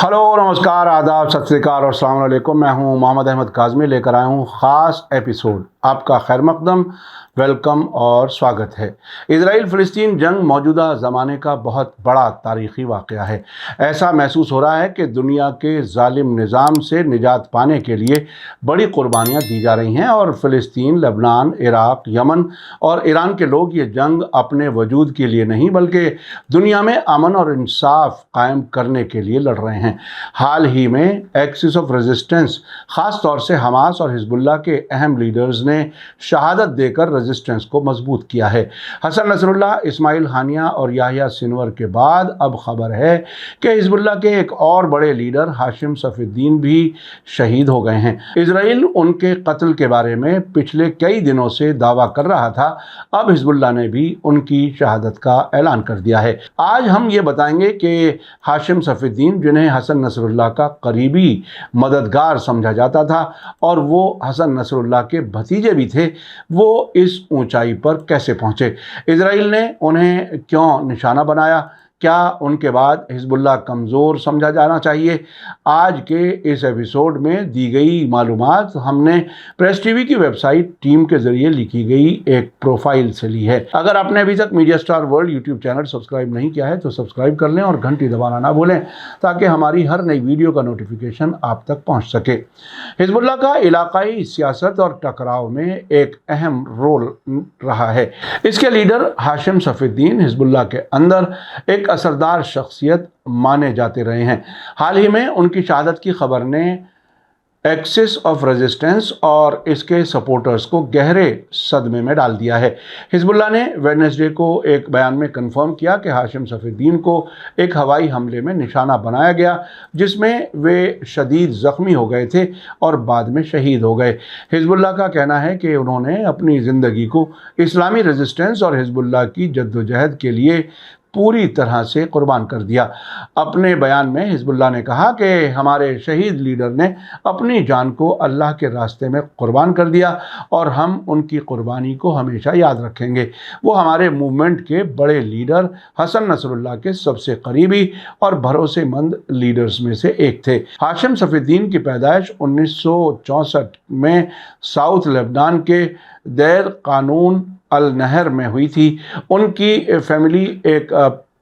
Hello, नमस्कार, आदाब, सत श्री अकाल और अस्सलाम वालेकुम। मैं हूं मोहम्मद अहमद काज़मी, लेकर आया हूं ख़ास एपिसोड। आपका खैर मकदम, वेलकम और स्वागत है। इजराइल फ़लस्तीन जंग मौजूदा ज़माने का बहुत बड़ा तारीख़ी वाक़या है। ऐसा महसूस हो रहा है कि दुनिया के ज़ालिम निज़ाम से निजात पाने के लिए बड़ी कुर्बानियाँ दी जा रही हैं और फ़लस्तीन, लबनान, इराक़, यमन और ईरान के लोग ये जंग अपने वजूद के लिए नहीं बल्कि दुनिया में अमन और इंसाफ कायम करने के लिए लड़ रहे हैं। हाल ही में एक्सिस ऑफ रेजिस्टेंस, ख़ास तौर से हमास और हिजबुल्लाह के अहम लीडर्स ने शहादत देकर रेजिस्टेंस को मजबूत किया है। हसन नसरुल्लाह, इस्माइल हानिया और याहिया सिनवर के बाद अब खबर है कि हिजबुल्लाह के एक और बड़े लीडर हाशिम सफ़ीद्दीन भी शहीद हो गए हैं। इजराइल उनके कत्ल के बारे में पिछले कई दिनों से दावा कर रहा था, अब हिजबुल्लाह ने भी उनकी शहादत का ऐलान कर दिया है। आज हम ये बताएंगे कि हाशिम सफ़ीद्दीन, जिन्हें हसन नसरुल्लाह का करीबी मददगार समझा जाता था और वो हसन नसरुल्लाह के भतीजे भी थे, वो इस ऊंचाई पर कैसे पहुंचे, इजराइल ने उन्हें क्यों निशाना बनाया, क्या उनके बाद हिजबुल्लाह कमज़ोर समझा जाना चाहिए। आज के इस एपिसोड में दी गई मालूमात हमने प्रेस टीवी की वेबसाइट टीम के ज़रिए लिखी गई एक प्रोफाइल से ली है। अगर आपने अभी तक media star world YouTube channel subscribe नहीं किया है तो सब्सक्राइब कर लें और घंटी दबाना ना भूलें ताकि हमारी हर नई वीडियो का नोटिफिकेशन आप तक पहुँच सके। हिजबुल्लाह का इलाकाई सियासत और टकराव में एक अहम रोल रहा है। इसके लीडर हाशिम सफ़ीद्दीन हिजबुल्लाह के अंदर एक असरदार शख्सियत माने जाते रहे हैं। हाल ही में उनकी शहादत की खबर ने एक्सिस ऑफ रेजिस्टेंस और इसके सपोर्टर्स को गहरे सदमे में डाल दिया है। हिजबुल्लाह ने वेडनेसडे को एक बयान में कंफर्म किया कि हाशिम सफ़ीद्दीन को एक हवाई हमले में निशाना बनाया गया, जिसमें वे शदीद ज़ख्मी हो गए थे और बाद में शहीद हो गए। हिजबुल्लाह का कहना है कि उन्होंने अपनी ज़िंदगी को इस्लामी रेजिस्टेंस और हिजबुल्लाह की जद्दोजहद के लिए पूरी तरह से कुर्बान कर दिया। अपने बयान में हिजबुल्लाह ने कहा कि हमारे शहीद लीडर ने अपनी जान को अल्लाह के रास्ते में कुर्बान कर दिया और हम उनकी कुर्बानी को हमेशा याद रखेंगे। वो हमारे मूवमेंट के बड़े लीडर हसन नसरुल्लाह के सबसे करीबी और भरोसेमंद लीडर्स में से एक थे। हाशिम सफ़ीद्दीन की पैदाइश 1964 में साउथ लेबनान के देर कानून अल नहर में हुई थी। उनकी फैमिली एक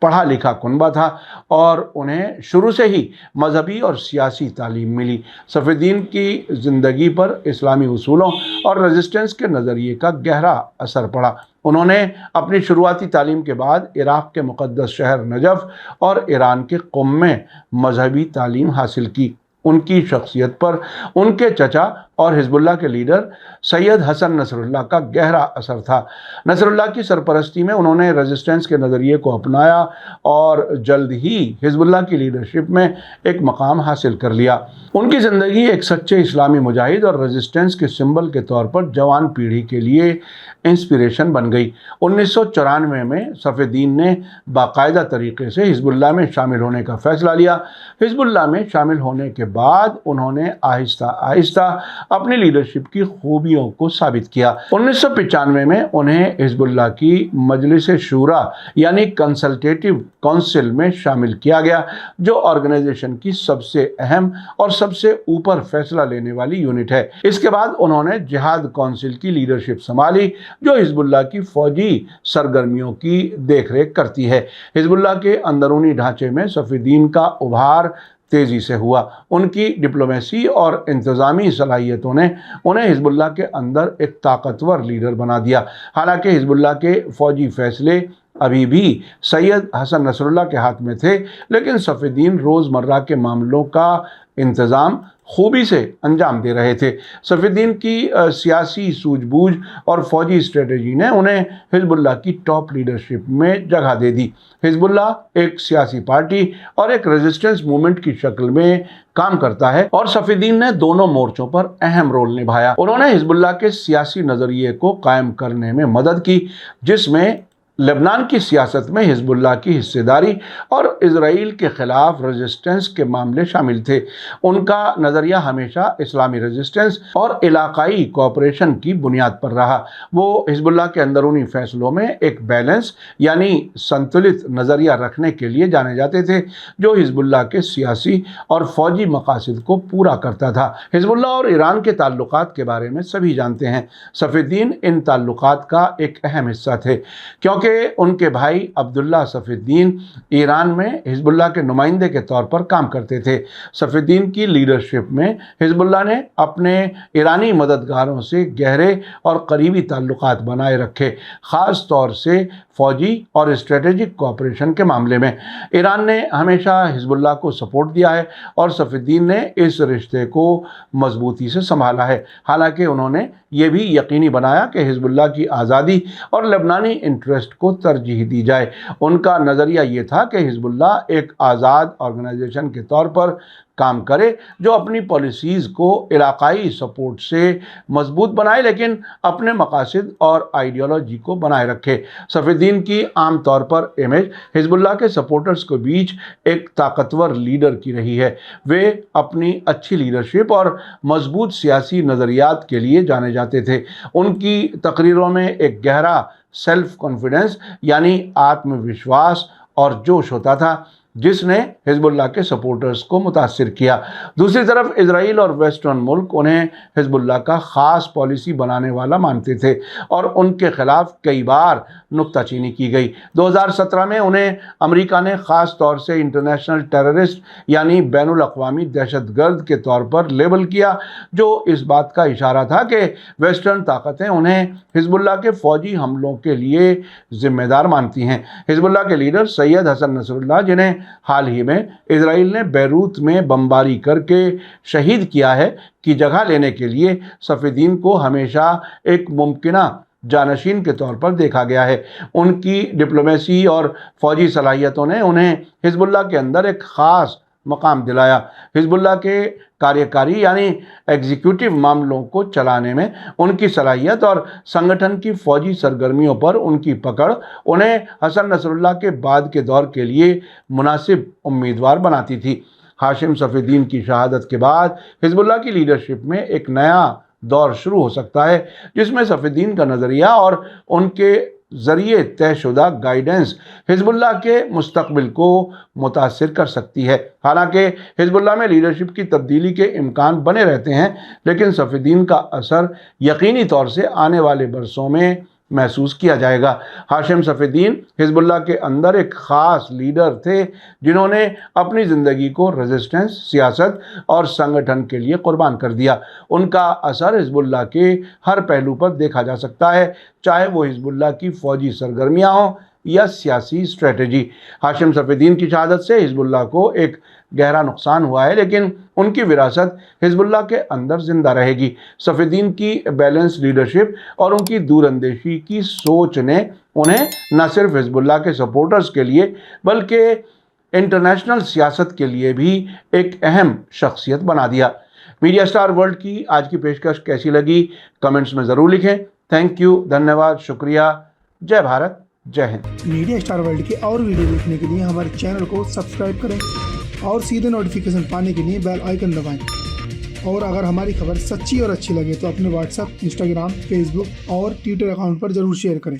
पढ़ा लिखा कुनबा था और उन्हें शुरू से ही मजहबी और सियासी तालीम मिली। सफ़ीद्दीन की ज़िंदगी पर इस्लामी उसूलों और रेजिस्टेंस के नज़रिए का गहरा असर पड़ा। उन्होंने अपनी शुरुआती तालीम के बाद इराक़ के मुक़द्दस शहर नजफ़ और ईरान के क़ुम में मजहबी तालीम हासिल की। उनकी शख्सियत पर उनके चचा और हिजबुल्लाह के लीडर सैयद हसन नसरुल्लाह का गहरा असर था। नसरुल्लाह की सरपरस्ती में उन्होंने रेजिस्टेंस के नज़रिए को अपनाया और जल्द ही हिजबुल्लाह की लीडरशिप में एक मकाम हासिल कर लिया। उनकी ज़िंदगी एक सच्चे इस्लामी मुजाहिद और रेजिस्टेंस के सिंबल के तौर पर जवान पीढ़ी के लिए इंस्पिरेशन बन गई। 1994 में सफ़ीद्दीन ने बाकायदा तरीके से हिजबुल्लाह में शामिल होने का फ़ैसला लिया। हिजबुल्लाह में शामिल होने के बाद उन्होंने आहिस्ता आहिस्ता अपनी लीडरशिप की खूबियों को साबित किया। 1995 में उन्हें हिजबुल्लाह की मजलिस शूरा यानी कंसल्टेटिव काउंसिल में शामिल किया गया, जो ऑर्गेनाइजेशन की सबसे अहम और सबसे ऊपर फैसला लेने वाली यूनिट है। इसके बाद उन्होंने जिहाद काउंसिल की लीडरशिप संभाली, जो हिजबुल्लाह की फौजी सरगर्मियों की देखरेख करती है। हिजबुल्लाह के अंदरूनी ढांचे में सफ़ीद्दीन का उभार तेज़ी से हुआ। उनकी डिप्लोमेसी और इंतज़ामी सलाहियतों ने उन्हें हिजबुल्लाह के अंदर एक ताकतवर लीडर बना दिया। हालांकि हिजबुल्लाह के फ़ौजी फैसले अभी भी सैयद हसन नसरुल्लाह के हाथ में थे, लेकिन सफ़ीद्दीन रोज़मर्रा के मामलों का इंतज़ाम खूबी से अंजाम दे रहे थे। सफ़ीद्दीन की सियासी सूझबूझ और फ़ौजी स्ट्रेटजी ने उन्हें हिजबुल्लाह की टॉप लीडरशिप में जगह दे दी। हिजबुल्लाह एक सियासी पार्टी और एक रेजिस्टेंस मूवमेंट की शक्ल में काम करता है और सफ़ीद्दीन ने दोनों मोर्चों पर अहम रोल निभाया। उन्होंने हिजबुल्लाह के सियासी नज़रिए को कायम करने में मदद की, जिसमें लेबनान की सियासत में हिजबुल्लाह की हिस्सेदारी और इजराइल के खिलाफ रेजिस्टेंस के मामले शामिल थे। उनका नज़रिया हमेशा इस्लामी रेजिस्टेंस और इलाकाई कोऑपरेशन की बुनियाद पर रहा। वो हिजबुल्लाह के अंदरूनी फैसलों में एक बैलेंस यानी संतुलित नज़रिया रखने के लिए जाने जाते थे, जो हिजबुल्लाह के सियासी और फौजी मकासद को पूरा करता था। हिजबुल्लाह और ईरान के ताल्लुकात के बारे में सभी जानते हैं। सफ़ीद्दीन इन ताल्लुकात का एक अहम हिस्सा थे, क्योंकि उनके भाई अब्दुल्ला सफ़ीद्दीन ईरान में हिजबुल्लाह के नुमाइंदे के तौर पर काम करते थे। सफ़ीद्दीन की लीडरशिप में हिजबुल्लाह ने अपने ईरानी मददगारों से गहरे और करीबी ताल्लुकात बनाए रखे, ख़ास तौर से फ़ौजी और स्ट्रेटेजिक कोऑपरेशन के मामले में। ईरान ने हमेशा हिजबुल्लाह को सपोर्ट दिया है और सफ़ीद्दीन ने इस रिश्ते को मजबूती से संभाला है। हालांकि उन्होंने ये भी यकीनी बनाया कि हिजबुल्लाह की आज़ादी और लेबनानी इंटरेस्ट को तरजीह दी जाए। उनका नज़रिया ये था कि हिजबुल्लाह एक आज़ाद ऑर्गेनाइजेशन के तौर पर काम करे, जो अपनी पॉलिसीज़ को इलाकाई सपोर्ट से मजबूत बनाए, लेकिन अपने मकासद और आइडियोलॉजी को बनाए रखे। सफ़ीद्दीन की आम तौर पर इमेज हिजबुल्लाह के सपोर्टर्स के बीच एक ताकतवर लीडर की रही है। वे अपनी अच्छी लीडरशिप और मजबूत सियासी नज़रियात के लिए जाने जाते थे। उनकी तकरीरों में एक गहरा सेल्फ कॉन्फिडेंस यानी आत्मविश्वास और जोश होता था, जिसने हिजबुल्लाह के सपोर्टर्स को मुतासिर किया। दूसरी तरफ इजराइल और वेस्टर्न मुल्क उन्हें हिजबुल्लाह का ख़ास पॉलिसी बनाने वाला मानते थे और उनके ख़िलाफ़ कई बार नुक्ताचीनी की गई। 2017 में उन्हें अमेरिका ने ख़ास तौर से इंटरनेशनल टेररिस्ट यानी बैनुल अक़वामी दहशतगर्द के तौर पर लेबल किया, जो इस बात का इशारा था कि वेस्टर्न ताकतें उन्हें हिजबुल्लाह के फ़ौजी हमलों के लिए ज़िम्मेदार मानती हैं। हिजबुल्लाह के लीडर सैयद हसन नसरुल्लाह, जिन्हें हाल ही में इजराइल ने बैरूत में बमबारी करके शहीद किया है, की जगह लेने के लिए सफ़ीद्दीन को हमेशा एक मुमकिना जानशीन के तौर पर देखा गया है। उनकी डिप्लोमेसी और फौजी सलाहियतों ने उन्हें हिजबुल्लाह के अंदर एक ख़ास मकाम दिलाया। हिजबुल्लाह के कार्यकारी यानी एग्जीक्यूटिव मामलों को चलाने में उनकी सलाहियत और संगठन की फ़ौजी सरगर्मियों पर उनकी पकड़ उन्हें हसन नसरुल्लाह के बाद के दौर के लिए मुनासिब उम्मीदवार बनाती थी। हाशिम सफ़ीद्दीन की शहादत के बाद हिजबुल्लाह की लीडरशिप में एक नया दौर शुरू हो सकता है, जिसमें सफ़ीद्दीन का नज़रिया और उनके ज़रिए तयशुदा गाइडेंस हिजबुल्लाह के मुस्तकबिल को मुतासिर कर सकती है। हालांकि हिजबुल्लाह में लीडरशिप की तब्दीली के इम्कान बने रहते हैं, लेकिन सफ़ीद्दीन का असर यकीनी तौर से आने वाले बरसों में महसूस किया जाएगा। हाशिम सफ़ीद्दीन हिजबुल्लाह के अंदर एक ख़ास लीडर थे, जिन्होंने अपनी ज़िंदगी को रेजिस्टेंस, सियासत और संगठन के लिए कुर्बान कर दिया। उनका असर हिजबुल्लाह के हर पहलू पर देखा जा सकता है, चाहे वो हिजबुल्लाह की फ़ौजी सरगर्मियाँ हों या सियासी स्ट्रेटजी। हाशिम सफ़ीद्दीन की शहादत से हिजबुल्लाह को एक गहरा नुकसान हुआ है, लेकिन उनकी विरासत हिजबुल्लाह के अंदर ज़िंदा रहेगी। सफ़ीद्दीन की बैलेंस लीडरशिप और उनकी दूरअंदेशी की सोच ने उन्हें न सिर्फ हिजबुल्लाह के सपोर्टर्स के लिए बल्कि इंटरनेशनल सियासत के लिए भी एक अहम शख्सियत बना दिया। मीडिया स्टार वर्ल्ड की आज की पेशकश कैसी लगी, कमेंट्स में ज़रूर लिखें। थैंक यू, धन्यवाद, शुक्रिया। जय भारत, जय हिंद। मीडिया स्टार वर्ल्ड के और वीडियो देखने के लिए हमारे चैनल को सब्सक्राइब करें और सीधे नोटिफिकेशन पाने के लिए बेल आइकन दबाएं। और अगर हमारी खबर सच्ची और अच्छी लगे तो अपने व्हाट्सएप, इंस्टाग्राम, फेसबुक और ट्विटर अकाउंट पर ज़रूर शेयर करें।